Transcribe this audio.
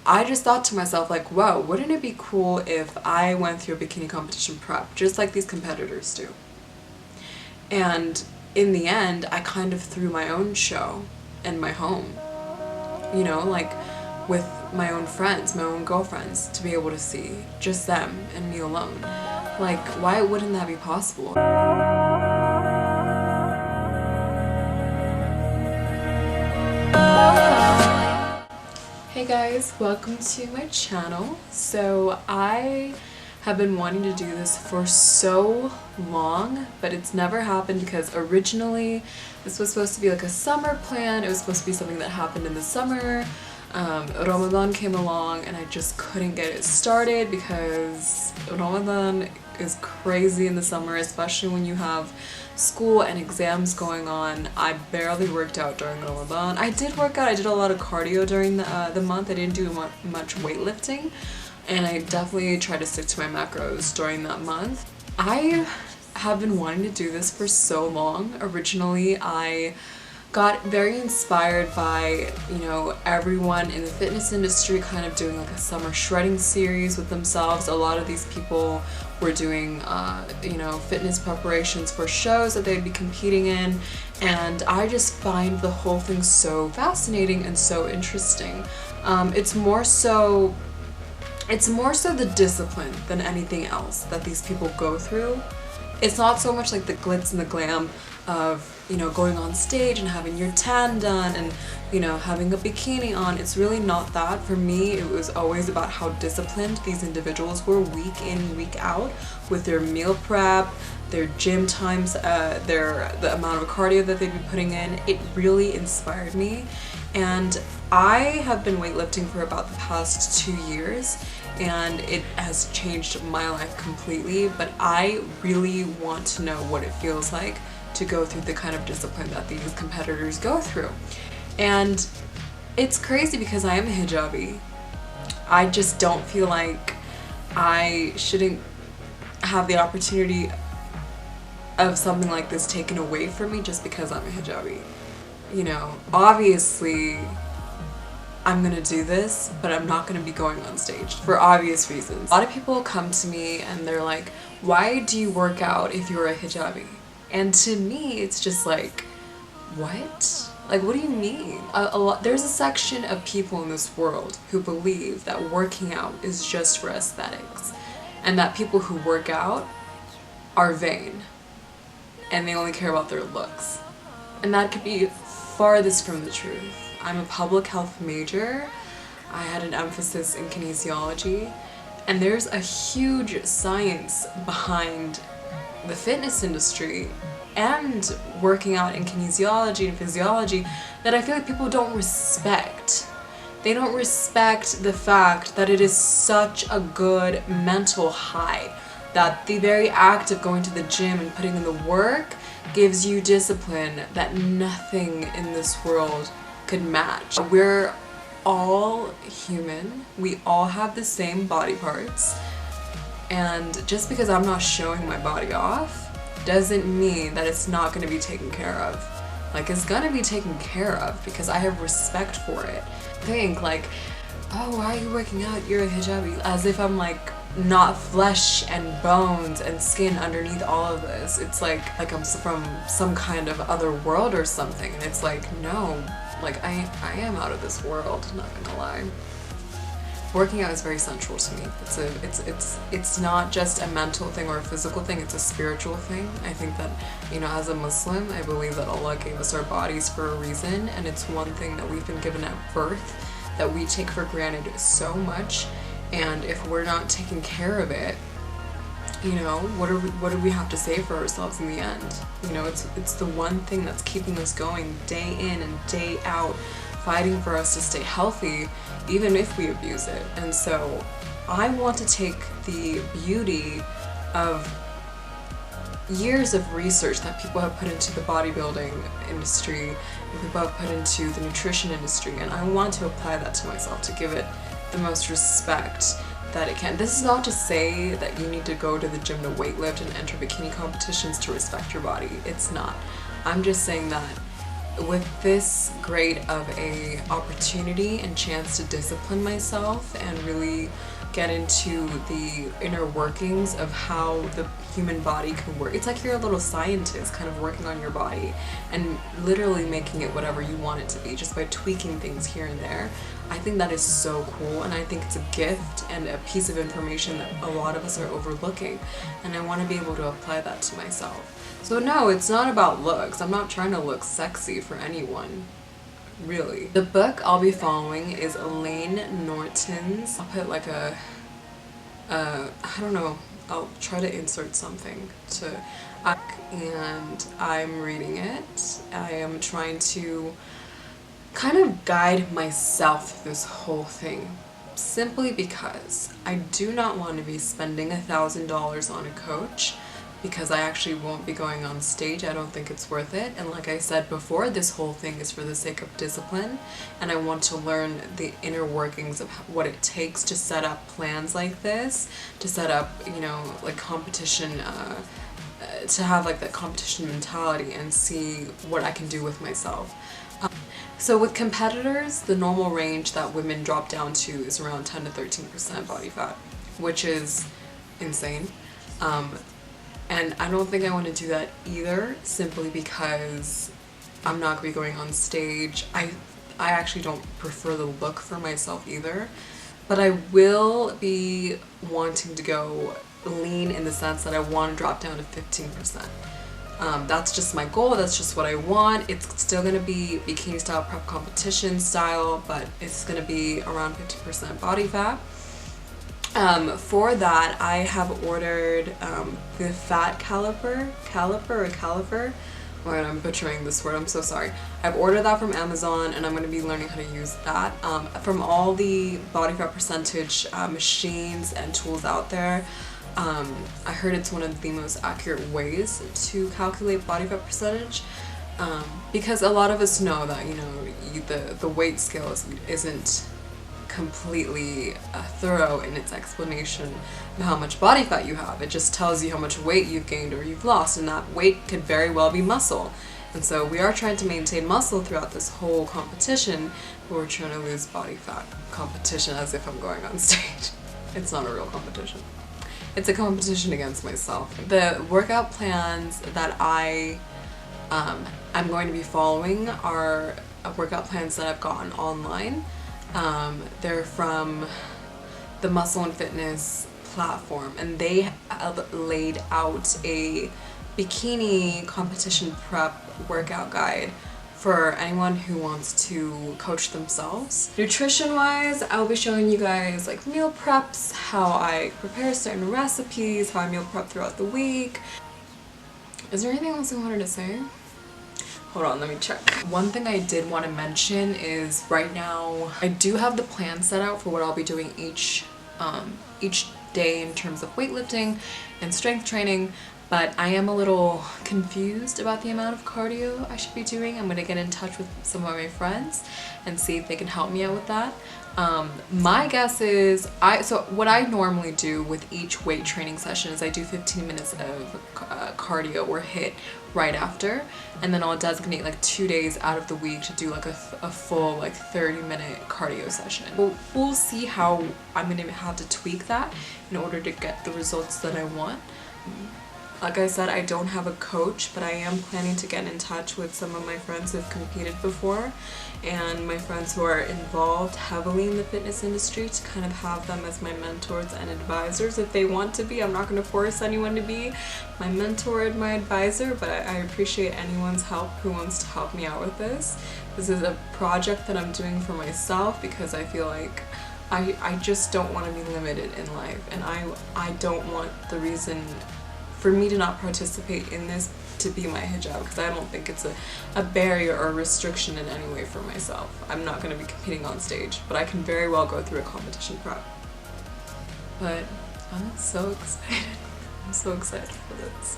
I just thought to myself, like, wow, wouldn't it be cool if I went through a bikini competition prep just like these competitors do? And in the end, I kind of threw my own show in my home, you know, like with my own friends, my own girlfriends, to be able to see just them and me alone. Like, why wouldn't that be possible? Hey guys, welcome to my channel. So I have been wanting to do this for so long, but it's never happened because originally this was supposed to be like a summer plan. It was supposed to be something that happened in the summer. Ramadan came along and I just couldn't get it started because Ramadan is crazy in the summer, especially when you have school and exams going on. I barely worked out during Ramadan. I did work out. I did a lot of cardio during the month. I didn't do much weightlifting, and I definitely tried to stick to my macros during that month. I have been wanting to do this for so long. Originally, I got very inspired by, you know, everyone in the fitness industry kind of doing like a summer shredding series with themselves. A lot of these people were doing, you know, fitness preparations for shows that they'd be competing in, and I just find the whole thing so fascinating and so interesting. It's more so the discipline than anything else that these people go through. It's not so much like the glitz and the glam of, you know, going on stage and having your tan done and, you know, having a bikini on. It's really not that. For me, it was always about how disciplined these individuals were week in, week out with their meal prep, their gym times, the amount of cardio that they'd be putting in. It really inspired me, and I have been weightlifting for about the past 2 years, and it has changed my life completely. But I really want to know what it feels like to go through the kind of discipline that these competitors go through. And it's crazy because I am a hijabi. I just don't feel like I shouldn't have the opportunity of something like this taken away from me just because I'm a hijabi. You know, obviously I'm gonna do this, but I'm not gonna be going on stage for obvious reasons. A lot of people come to me and they're like, why do you work out if you're a hijabi? And to me, it's just like, what? Like, what do you mean? There's a section of people in this world who believe that working out is just for aesthetics, and that people who work out are vain, and they only care about their looks. And that could be farthest from the truth. I'm a public health major. I had an emphasis in kinesiology, and there's a huge science behind the fitness industry and working out in kinesiology and physiology that I feel like people don't respect. They don't respect the fact that it is such a good mental high, that the very act of going to the gym and putting in the work gives you discipline that nothing in this world could match. We're all human. We all have the same body parts. And just because I'm not showing my body off doesn't mean that it's not going to be taken care of. Like, it's going to be taken care of because I have respect for it. Think like, oh, why are you working out? You're a hijabi. As if I'm like not flesh and bones and skin underneath all of this. It's like I'm from some kind of other world or something. And it's like, no, like I am out of this world, not gonna lie. Working out is very central to me. It's not just a mental thing or a physical thing, it's a spiritual thing. I think that, you know, as a Muslim, I believe that Allah gave us our bodies for a reason, and it's one thing that we've been given at birth that we take for granted so much, and if we're not taking care of it, you know, what do we have to say for ourselves in the end? You know, it's the one thing that's keeping us going day in and day out, fighting for us to stay healthy, even if we abuse it. And so I want to take the beauty of years of research that people have put into the bodybuilding industry and people have put into the nutrition industry, and I want to apply that to myself to give it the most respect that it can. This is not to say that you need to go to the gym to weightlift and enter bikini competitions to respect your body. It's not. I'm just saying that with this great of a opportunity and chance to discipline myself and really get into the inner workings of how the human body can work. It's like you're a little scientist kind of working on your body and literally making it whatever you want it to be just by tweaking things here and there. I think that is so cool, and I think it's a gift and a piece of information that a lot of us are overlooking, and I want to be able to apply that to myself. So no, it's not about looks. I'm not trying to look sexy for anyone, really. The book I'll be following is Elaine Norton's. I'll put like a, I don't know, I'll try to insert something to, and I'm reading it. I am trying to kind of guide myself through this whole thing, simply because I do not want to be spending $1,000 on a coach, because I actually won't be going on stage. I don't think it's worth it. And like I said before, this whole thing is for the sake of discipline, and I want to learn the inner workings of what it takes to set up plans like this, to set up, you know, like competition, to have like that competition mentality and see what I can do with myself. So with competitors, the normal range that women drop down to is around 10 to 13% body fat, which is insane. And I don't think I want to do that either, simply because I'm not going to be going on stage. I actually don't prefer the look for myself either, but I will be wanting to go lean in the sense that I want to drop down to 15%. That's just my goal, that's just what I want. It's still going to be bikini style prep competition style, but it's going to be around 50% body fat. For that, I have ordered the fat caliper, or I'm butchering this word, I'm so sorry. I've ordered that from Amazon, and I'm going to be learning how to use that. From all the body fat percentage machines and tools out there, I heard it's one of the most accurate ways to calculate body fat percentage, because a lot of us know that, you know, the weight scale isn't completely thorough in its explanation of how much body fat you have. It just tells you how much weight you've gained or you've lost, and that weight could very well be muscle. And so we are trying to maintain muscle throughout this whole competition, but we're trying to lose body fat. Competition, as if I'm going on stage. It's not a real competition. It's a competition against myself. The workout plans that I'm going to be following are workout plans that I've gotten online. They're from the Muscle and Fitness platform, and they have laid out a bikini competition prep workout guide for anyone who wants to coach themselves. Nutrition wise, I'll be showing you guys like meal preps, how I prepare certain recipes, how I meal prep throughout the week. Is there anything else I wanted to say? Hold on, let me check. One thing I did want to mention is right now I do have the plan set out for what I'll be doing each day in terms of weightlifting and strength training, but I am a little confused about the amount of cardio I should be doing. I'm going to get in touch with some of my friends and see if they can help me out with that. My guess is, so what I normally do with each weight training session is I do 15 minutes of cardio or HIIT right after, and then I'll designate like 2 days out of the week to do like a full like 30-minute cardio session. We'll see how I'm going to have to tweak that in order to get the results that I want. Like I said, I don't have a coach, but I am planning to get in touch with some of my friends who have competed before and my friends who are involved heavily in the fitness industry, to kind of have them as my mentors and advisors if they want to be. I'm not going to force anyone to be my mentor and my advisor, but I appreciate anyone's help who wants to help me out with this. This is a project that I'm doing for myself because I feel like I just don't want to be limited in life, and I don't want the reason for me to not participate in this to be my hijab, because I don't think it's a barrier or a restriction in any way for myself. I'm not going to be competing on stage, but I can very well go through a competition prep. But I'm so excited. I'm so excited for this.